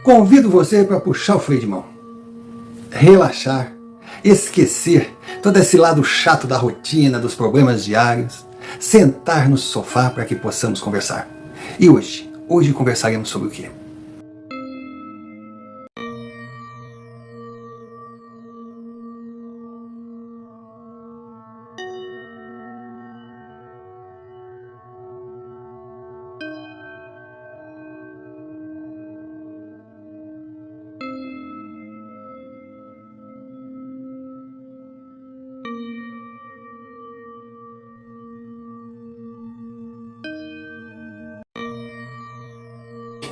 convido você para puxar o freio de mão, relaxar, esquecer todo esse lado chato da rotina, dos problemas diários, sentar no sofá para que possamos conversar. E hoje conversaremos sobre o quê?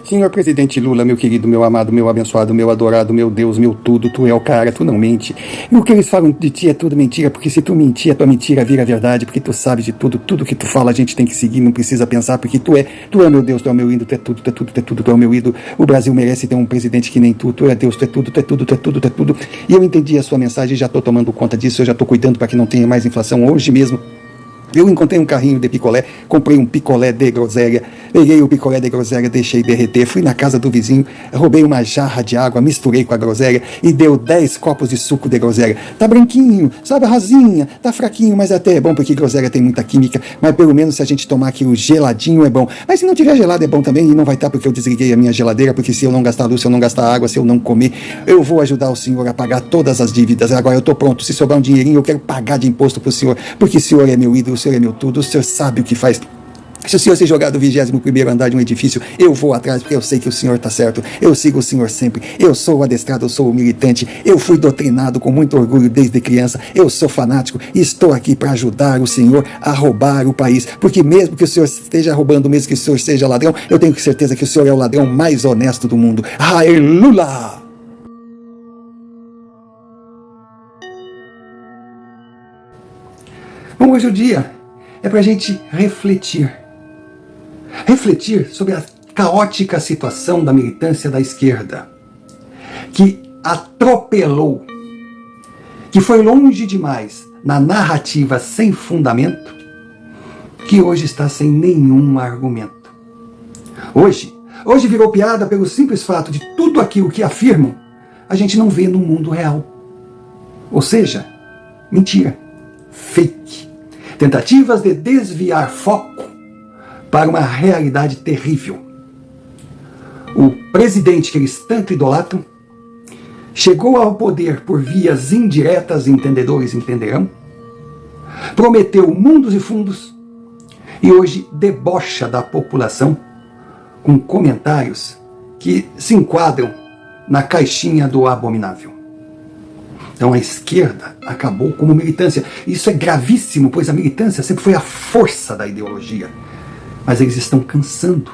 Senhor presidente Lula, meu querido, meu amado, meu abençoado, meu adorado, meu Deus, meu tudo, tu é o cara, tu não mente. E o que eles falam de ti é tudo mentira, porque se tu mentir, a tua mentira vira verdade, porque tu sabes de tudo, tudo que tu fala a gente tem que seguir, não precisa pensar, porque tu é meu Deus, tu é meu ídolo, tu é tudo, tu é tudo, tu é tudo, tu é o meu ídolo. O Brasil merece ter um presidente que nem tu é Deus, tu é tudo, tu é tudo, tu é tudo, tu é tudo. E eu entendi a sua mensagem, já tô tomando conta disso, eu já tô cuidando para que não tenha mais inflação hoje mesmo. Eu encontrei um carrinho de picolé, comprei um picolé de groselha, peguei o picolé de groselha, deixei derreter, fui na casa do vizinho, roubei uma jarra de água, misturei com a groselha e deu 10 copos de suco de groselha. Tá branquinho, sabe, rosinha, tá fraquinho, mas até é bom porque groselha tem muita química, mas pelo menos se a gente tomar aquilo geladinho é bom. Mas se não tiver gelado é bom também e não vai estar porque eu desliguei a minha geladeira, porque se eu não gastar luz, se eu não gastar água, se eu não comer, eu vou ajudar o senhor a pagar todas as dívidas. Agora eu tô pronto, se sobrar um dinheirinho eu quero pagar de imposto pro senhor, porque o senhor é meu ídolo, o senhor é meu tudo, o senhor sabe o que faz. Se o senhor ser jogado do 21º andar de um edifício, eu vou atrás, porque eu sei que o senhor está certo. Eu sigo o senhor sempre. Eu sou o adestrado, eu sou o militante. Eu fui doutrinado com muito orgulho desde criança. Eu sou fanático e estou aqui para ajudar o senhor a roubar o país. Porque mesmo que o senhor esteja roubando, mesmo que o senhor seja ladrão, eu tenho certeza que o senhor é o ladrão mais honesto do mundo. Aleluia! Bom, hoje o dia é para a gente refletir sobre a caótica situação da militância da esquerda, que atropelou, que foi longe demais na narrativa sem fundamento, que hoje está sem nenhum argumento. Hoje virou piada pelo simples fato de tudo aquilo que afirmam a gente não vê no mundo real. Ou seja, mentira, fake. Tentativas de desviar foco para uma realidade terrível. O presidente que eles tanto idolatram chegou ao poder por vias indiretas, entendedores entenderão, prometeu mundos e fundos e hoje debocha da população com comentários que se enquadram na caixinha do abominável. Então a esquerda acabou como militância. Isso é gravíssimo, pois a militância sempre foi a força da ideologia. Mas eles estão cansando.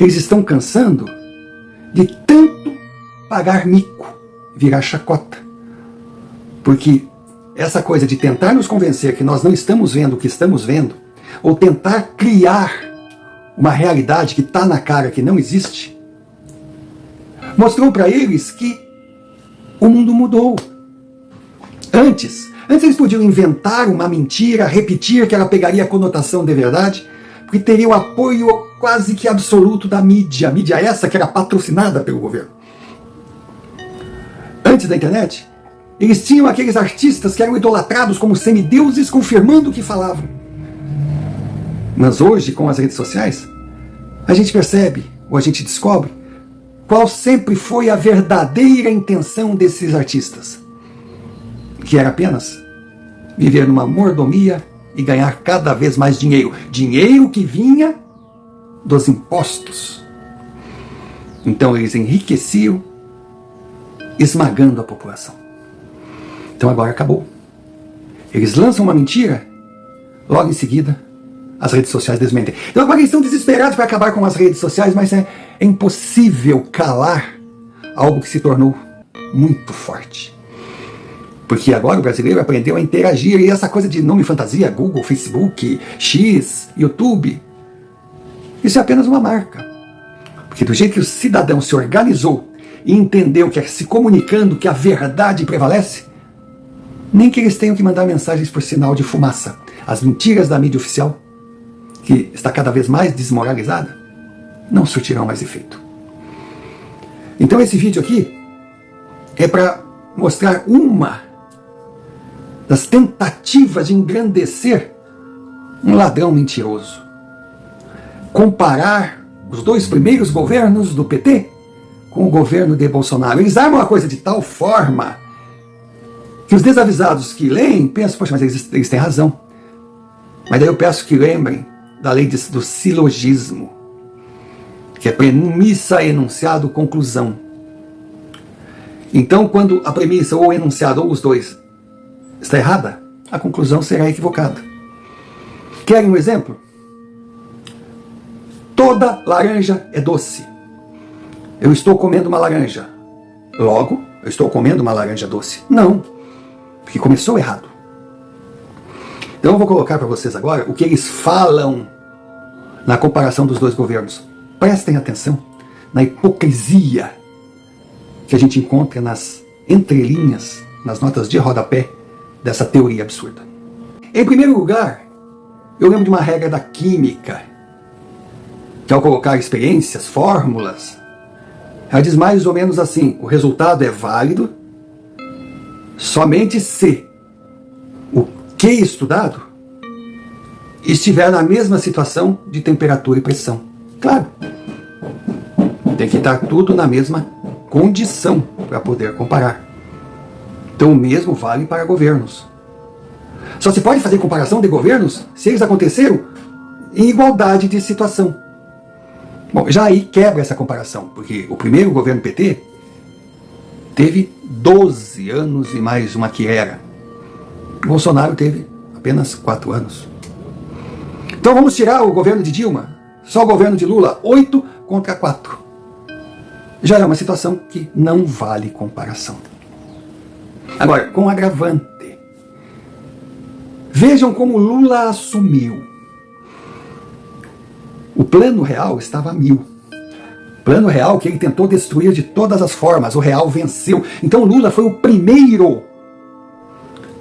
Eles estão cansando de tanto pagar mico, virar chacota. Porque essa coisa de tentar nos convencer que nós não estamos vendo o que estamos vendo, ou tentar criar uma realidade que está na cara que não existe, mostrou para eles que o mundo mudou. Antes eles podiam inventar uma mentira, repetir que ela pegaria a conotação de verdade, porque teria o apoio quase que absoluto da mídia. A mídia essa que era patrocinada pelo governo. Antes da internet, eles tinham aqueles artistas que eram idolatrados como semideuses, confirmando o que falavam. Mas hoje, com as redes sociais, a gente percebe, ou a gente descobre, qual sempre foi a verdadeira intenção desses artistas. Que era apenas viver numa mordomia e ganhar cada vez mais dinheiro. Dinheiro que vinha dos impostos. Então eles enriqueciam, esmagando a população. Então agora acabou. Eles lançam uma mentira, logo em seguida as redes sociais desmentem. Então agora eles estão desesperados para acabar com as redes sociais, mas é impossível calar algo que se tornou muito forte. Porque agora o brasileiro aprendeu a interagir, e essa coisa de nome fantasia, Google, Facebook, X, YouTube, isso é apenas uma marca. Porque do jeito que o cidadão se organizou e entendeu que é se comunicando que a verdade prevalece, nem que eles tenham que mandar mensagens por sinal de fumaça. As mentiras da mídia oficial, que está cada vez mais desmoralizada, não surtirão mais efeito. Então esse vídeo aqui é para mostrar uma das tentativas de engrandecer um ladrão mentiroso. Comparar os dois primeiros governos do PT com o governo de Bolsonaro. Eles armam a coisa de tal forma que os desavisados que leem pensam, poxa, mas eles têm razão. Mas daí eu peço que lembrem da lei do silogismo, que é premissa, enunciado, conclusão. Então, quando a premissa ou o enunciado ou os dois está errada, a conclusão será equivocada. Querem um exemplo? Toda laranja é doce. Eu estou comendo uma laranja. Logo, eu estou comendo uma laranja doce. Não, porque começou errado. Então eu vou colocar para vocês agora o que eles falam na comparação dos dois governos. Prestem atenção na hipocrisia que a gente encontra nas entrelinhas, nas notas de rodapé dessa teoria absurda. Em primeiro lugar, eu lembro de uma regra da química, que ao colocar experiências, fórmulas, ela diz mais ou menos assim: o resultado é válido somente se o que estudado estiver na mesma situação de temperatura e pressão. Claro, tem que estar tudo na mesma condição para poder comparar. Então o mesmo vale para governos. Só se pode fazer comparação de governos se eles aconteceram em igualdade de situação. Bom, já aí quebra essa comparação, porque o primeiro governo PT teve 12 anos e mais uma quirera. O Bolsonaro teve apenas 4 anos. Então vamos tirar o governo de Dilma, só o governo de Lula, 8 contra 4. Já é uma situação que não vale comparação. Agora, com agravante. Vejam como Lula assumiu. O plano real estava a 1000. Plano real que ele tentou destruir de todas as formas. O real venceu. Então Lula foi o primeiro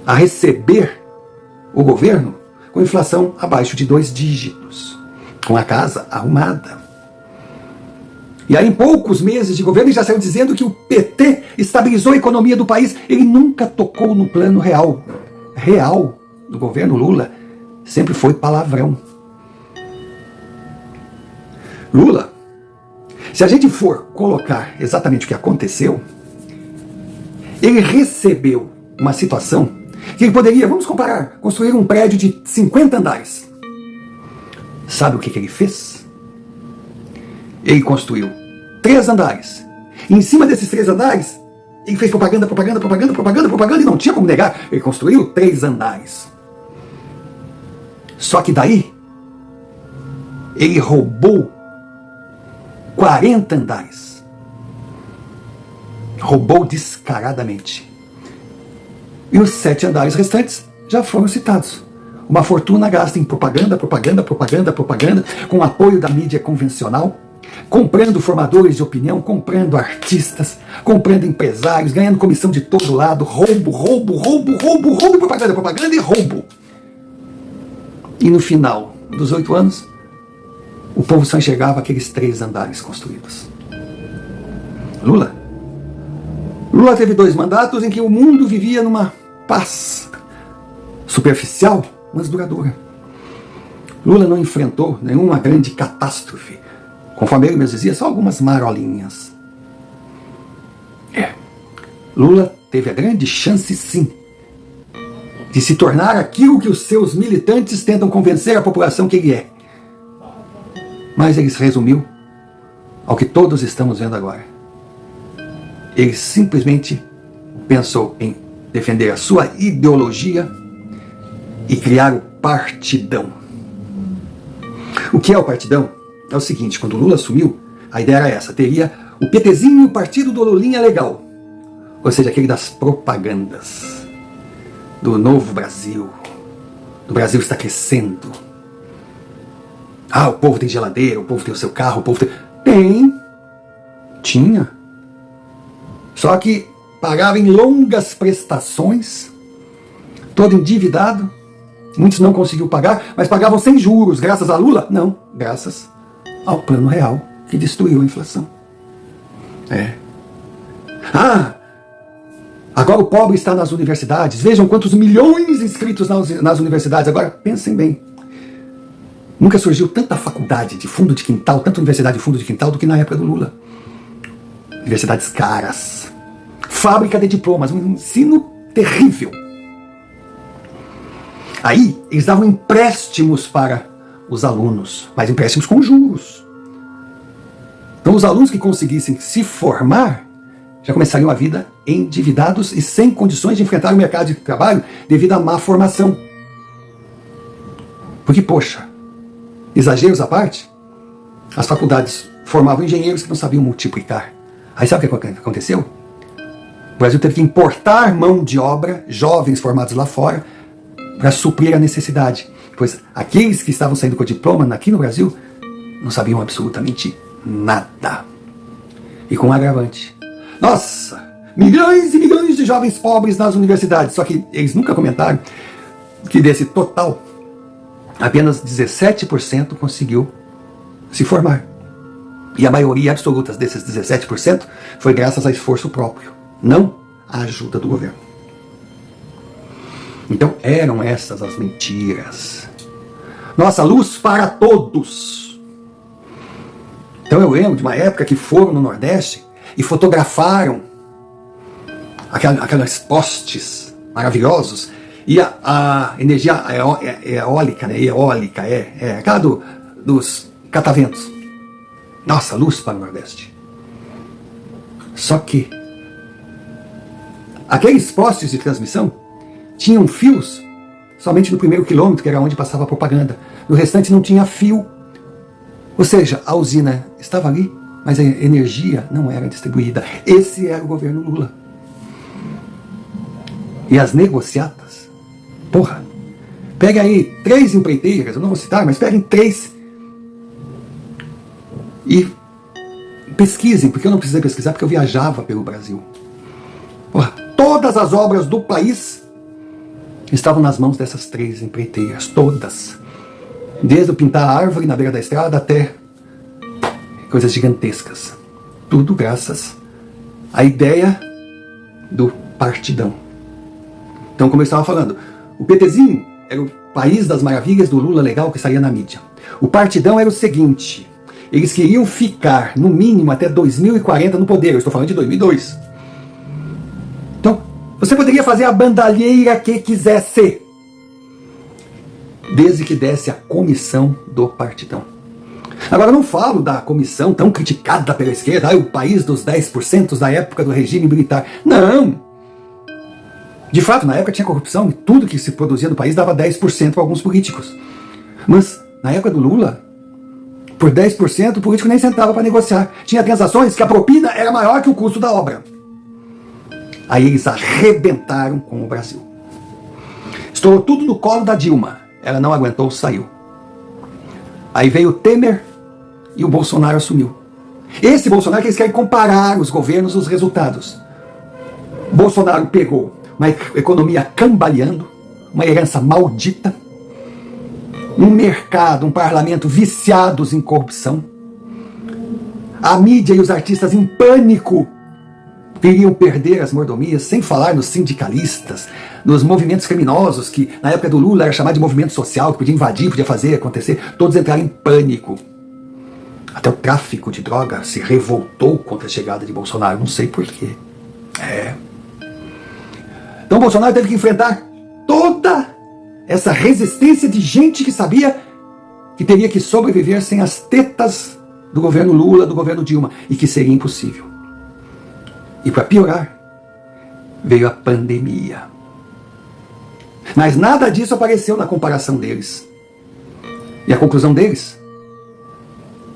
a receber o governo com inflação abaixo de 2 dígitos, com a casa arrumada. E aí, em poucos meses de governo, ele já saiu dizendo que o PT estabilizou a economia do país. Ele nunca tocou no plano real. Real do governo Lula sempre foi palavrão. Lula, se a gente for colocar exatamente o que aconteceu, ele recebeu uma situação que ele poderia, vamos comparar, construir um prédio de 50 andares. Sabe o que ele fez? Ele construiu 3 andares. E em cima desses 3 andares, ele fez propaganda, e não tinha como negar. Ele construiu 3 andares. Só que daí, ele roubou 40 andares. Roubou descaradamente. E os 7 andares restantes já foram citados. Uma fortuna gasta em propaganda, com apoio da mídia convencional, comprando formadores de opinião, comprando artistas, comprando empresários, ganhando comissão de todo lado, roubo, propaganda e roubo. E no final dos 8 anos, o povo só enxergava aqueles 3 andares construídos. Lula teve 2 mandatos em que o mundo vivia numa paz superficial, mas duradoura. Lula não enfrentou nenhuma grande catástrofe. Conforme ele mesmo dizia, só algumas marolinhas. Lula teve a grande chance, sim, de se tornar aquilo que os seus militantes tentam convencer a população que ele é. Mas ele se resumiu ao que todos estamos vendo agora. Ele simplesmente pensou em defender a sua ideologia e criar o partidão. O que é o partidão? É o seguinte: quando o Lula assumiu, a ideia era essa: teria o PTzinho e o partido do Lulinha legal, ou seja, aquele das propagandas, do novo Brasil, do Brasil está crescendo. O povo tem geladeira, o povo tem o seu carro, o povo tem... Tinha. Só que pagava em longas prestações, todo endividado. Muitos não conseguiam pagar, mas pagavam sem juros, graças a Lula? Não, graças ao plano real que destruiu a inflação. Agora o pobre está nas universidades. Vejam quantos milhões inscritos nas universidades. Agora, pensem bem. Nunca surgiu tanta faculdade de fundo de quintal, tanta universidade de fundo de quintal do que na época do Lula. Universidades caras. Fábrica de diplomas. Um ensino terrível. Aí, eles davam empréstimos para os alunos. Mas empréstimos com juros. Então, os alunos que conseguissem se formar já começariam a vida endividados e sem condições de enfrentar o mercado de trabalho devido à má formação. Porque, poxa, exageros à parte, as faculdades formavam engenheiros que não sabiam multiplicar. Aí sabe o que aconteceu? O Brasil teve que importar mão de obra, jovens formados lá fora, para suprir a necessidade. Pois aqueles que estavam saindo com diploma aqui no Brasil não sabiam absolutamente nada. E com um agravante. Nossa, milhões e milhões de jovens pobres nas universidades. Só que eles nunca comentaram que desse total, apenas 17% conseguiu se formar. E a maioria absoluta desses 17% foi graças a esforço próprio, não à ajuda do governo. Então eram essas as mentiras. Nossa, luz para todos. Então eu lembro de uma época que foram no Nordeste e fotografaram aqueles postes maravilhosos e a energia eólica, né? Eólica, aquela dos cataventos. Nossa, luz para o Nordeste. Só que aqueles postes de transmissão tinham fios somente no primeiro quilômetro, que era onde passava a propaganda. No restante não tinha fio. Ou seja, a usina estava ali, mas a energia não era distribuída. Esse era o governo Lula. E as negociatas, porra, pega aí 3 empreiteiras, eu não vou citar, mas peguem 3 e pesquisem, porque eu não precisei pesquisar, porque eu viajava pelo Brasil. Porra, todas as obras do país estavam nas mãos dessas 3 empreiteiras, todas. Desde o pintar a árvore na beira da estrada até coisas gigantescas. Tudo graças à ideia do partidão. Então, como eu estava falando, o PTzinho era o país das maravilhas do Lula legal que saía na mídia. O partidão era o seguinte: eles queriam ficar, no mínimo, até 2040 no poder. Eu estou falando de 2002. Então, você poderia fazer a bandalheira que quisesse, desde que desse a comissão do partidão. Agora, não falo da comissão tão criticada pela esquerda, o país dos 10% da época do regime militar. Não! De fato, na época tinha corrupção e tudo que se produzia no país dava 10% para alguns políticos. Mas, na época do Lula, por 10% o político nem sentava para negociar. Tinha transações que a propina era maior que o custo da obra. Aí eles arrebentaram com o Brasil. Estourou tudo no colo da Dilma. Ela não aguentou, saiu. Aí veio o Temer e o Bolsonaro assumiu. Esse Bolsonaro que eles querem comparar os governos, os resultados. Bolsonaro pegou uma economia cambaleando, uma herança maldita, um mercado, um parlamento viciados em corrupção, a mídia e os artistas em pânico, iriam perder as mordomias, sem falar nos sindicalistas, nos movimentos criminosos, que na época do Lula era chamado de movimento social, que podia invadir, podia fazer acontecer, todos entraram em pânico. Até o tráfico de droga se revoltou contra a chegada de Bolsonaro, não sei porquê. Então Bolsonaro teve que enfrentar toda essa resistência de gente que sabia que teria que sobreviver sem as tetas do governo Lula, do governo Dilma, e que seria impossível. E para piorar, veio a pandemia. Mas nada disso apareceu na comparação deles. E a conclusão deles?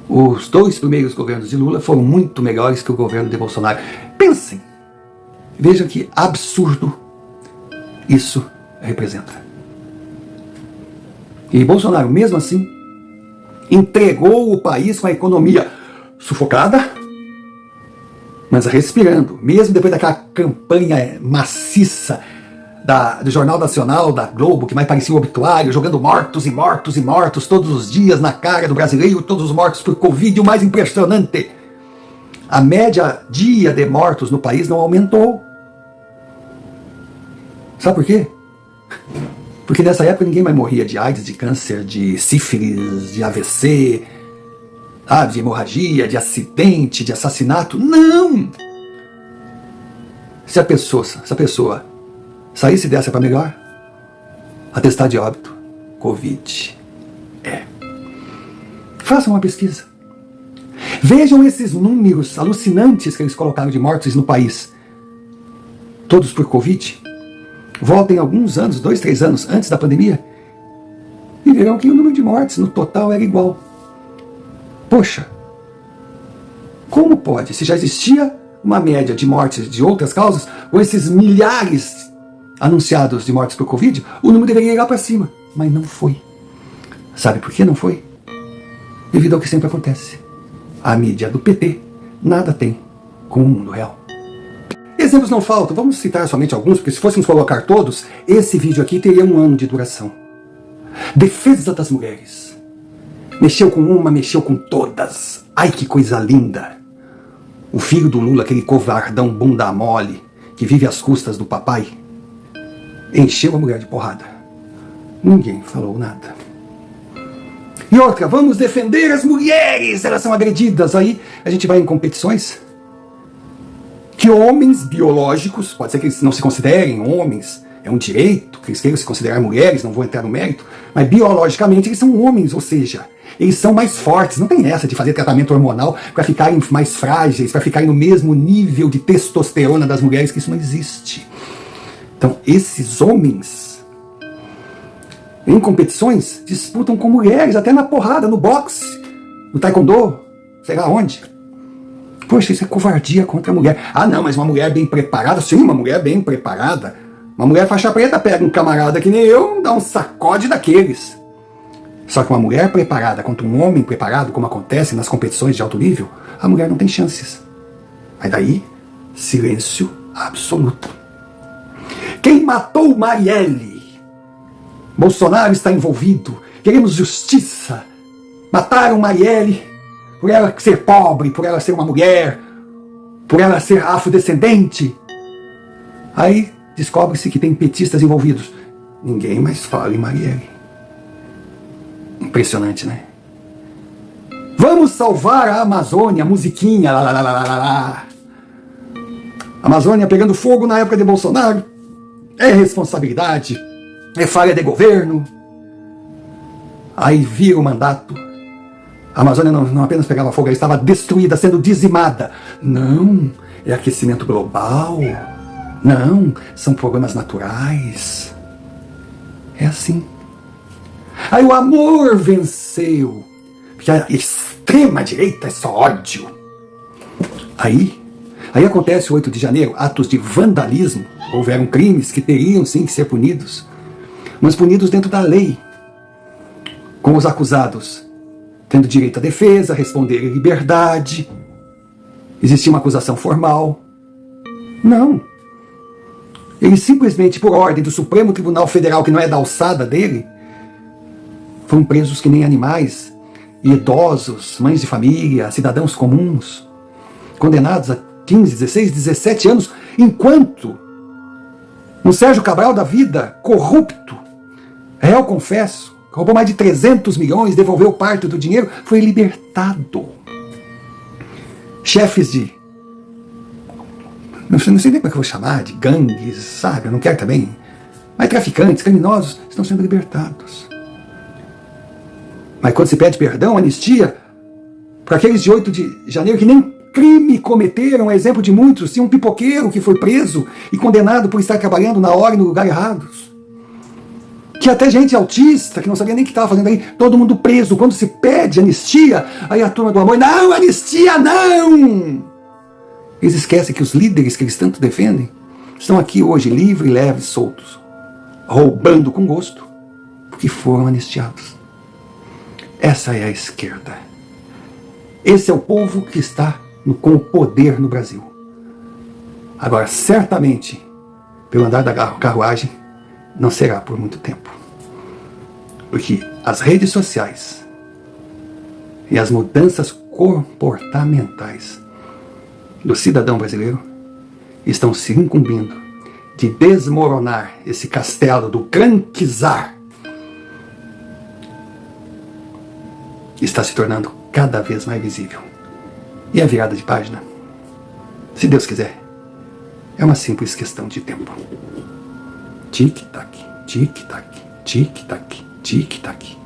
Os 2 primeiros governos de Lula foram muito melhores que o governo de Bolsonaro. Pensem, vejam que absurdo isso representa. E Bolsonaro, mesmo assim, entregou o país com a economia sufocada, mas respirando, mesmo depois daquela campanha maciça do Jornal Nacional, da Globo, que mais parecia um obituário, jogando mortos e mortos e mortos todos os dias na cara do brasileiro, todos os mortos por Covid. O mais impressionante, a média dia de mortos no país não aumentou. Sabe por quê? Porque nessa época ninguém mais morria de AIDS, de câncer, de sífilis, de AVC, de hemorragia, de acidente, de assassinato. Não! Se a pessoa saísse dessa para melhor, atestado de óbito, Covid. Façam uma pesquisa. Vejam esses números alucinantes que eles colocaram de mortos no país. Todos por Covid. Voltem alguns anos, 2, 3 anos antes da pandemia, e verão que o número de mortes no total era igual. Poxa, como pode? Se já existia uma média de mortes de outras causas, com esses milhares anunciados de mortes por Covid, o número deveria ir lá para cima. Mas não foi. Sabe por que não foi? Devido ao que sempre acontece. A mídia do PT nada tem com o mundo real. Exemplos não faltam, vamos citar somente alguns, porque se fôssemos colocar todos, esse vídeo aqui teria 1 ano de duração. Defesa das mulheres. Mexeu com uma, mexeu com todas. Ai, que coisa linda. O filho do Lula, aquele covardão bunda mole, que vive às custas do papai, encheu a mulher de porrada. Ninguém falou nada. E outra, vamos defender as mulheres, elas são agredidas. Aí a gente vai em competições que homens biológicos, pode ser que eles não se considerem homens, é um direito que eles queiram se considerar mulheres, não vou entrar no mérito, mas biologicamente eles são homens, ou seja, eles são mais fortes. Não tem essa de fazer tratamento hormonal para ficarem mais frágeis, para ficarem no mesmo nível de testosterona das mulheres, que isso não existe. Então, esses homens, em competições, disputam com mulheres, até na porrada, no boxe, no taekwondo, sei lá onde. Poxa, isso é covardia contra a mulher. Ah, não, mas uma mulher bem preparada, sim, uma mulher bem preparada. Uma mulher faixa preta pega um camarada que nem eu, dá um sacode daqueles. Só que uma mulher preparada contra um homem preparado, como acontece nas competições de alto nível, a mulher não tem chances. Mas daí, silêncio absoluto. Quem matou Marielle? Bolsonaro está envolvido. Queremos justiça. Mataram Marielle por ela ser pobre, por ela ser uma mulher, por ela ser afrodescendente. Aí descobre-se que tem petistas envolvidos. Ninguém mais fala em Marielle. Impressionante, né? Vamos salvar a Amazônia, musiquinha, lá, lá, lá, lá, lá, lá. Amazônia pegando fogo na época de Bolsonaro. É responsabilidade, é falha de governo. Aí vira o mandato. A Amazônia não apenas pegava fogo, ela estava destruída, sendo dizimada. Não, é aquecimento global. Não, são problemas naturais. É assim. Aí o amor venceu. Porque a extrema-direita é só ódio. Aí acontece o 8 de janeiro, atos de vandalismo. Houveram crimes que teriam sim que ser punidos, mas punidos dentro da lei, com os acusados tendo direito à defesa, responder em liberdade. Existia uma acusação formal. Não. Eles simplesmente, por ordem do Supremo Tribunal Federal, que não é da alçada dele, foram presos que nem animais, idosos, mães de família, cidadãos comuns, condenados a 15, 16, 17 anos, enquanto o Sérgio Cabral da vida, corrupto, réu confesso, roubou mais de 300 milhões, devolveu parte do dinheiro, foi libertado. Chefes de... não sei nem como é que eu vou chamar, de gangues, sabe? Eu não quero também. Mas traficantes, criminosos, estão sendo libertados. Mas quando se pede perdão, anistia, para aqueles de 8 de janeiro que nem crime cometeram, é exemplo de muitos, tinha um pipoqueiro que foi preso e condenado por estar trabalhando na hora e no lugar errados. Que até gente autista, que não sabia nem o que estava fazendo aí, todo mundo preso. Quando se pede anistia, aí a turma do amor, não, anistia não! Eles esquecem que os líderes que eles tanto defendem estão aqui hoje, livres, leves, soltos, roubando com gosto, porque foram anistiados. Essa é a esquerda. Esse é o povo que está com o poder no Brasil. Agora, certamente, pelo andar da carruagem, não será por muito tempo. Porque as redes sociais e as mudanças comportamentais do cidadão brasileiro estão se incumbindo de desmoronar esse castelo do Gran Czar está se tornando cada vez mais visível. E a virada de página, se Deus quiser, é uma simples questão de tempo. Tic-tac, tic-tac, tic-tac, tic-tac.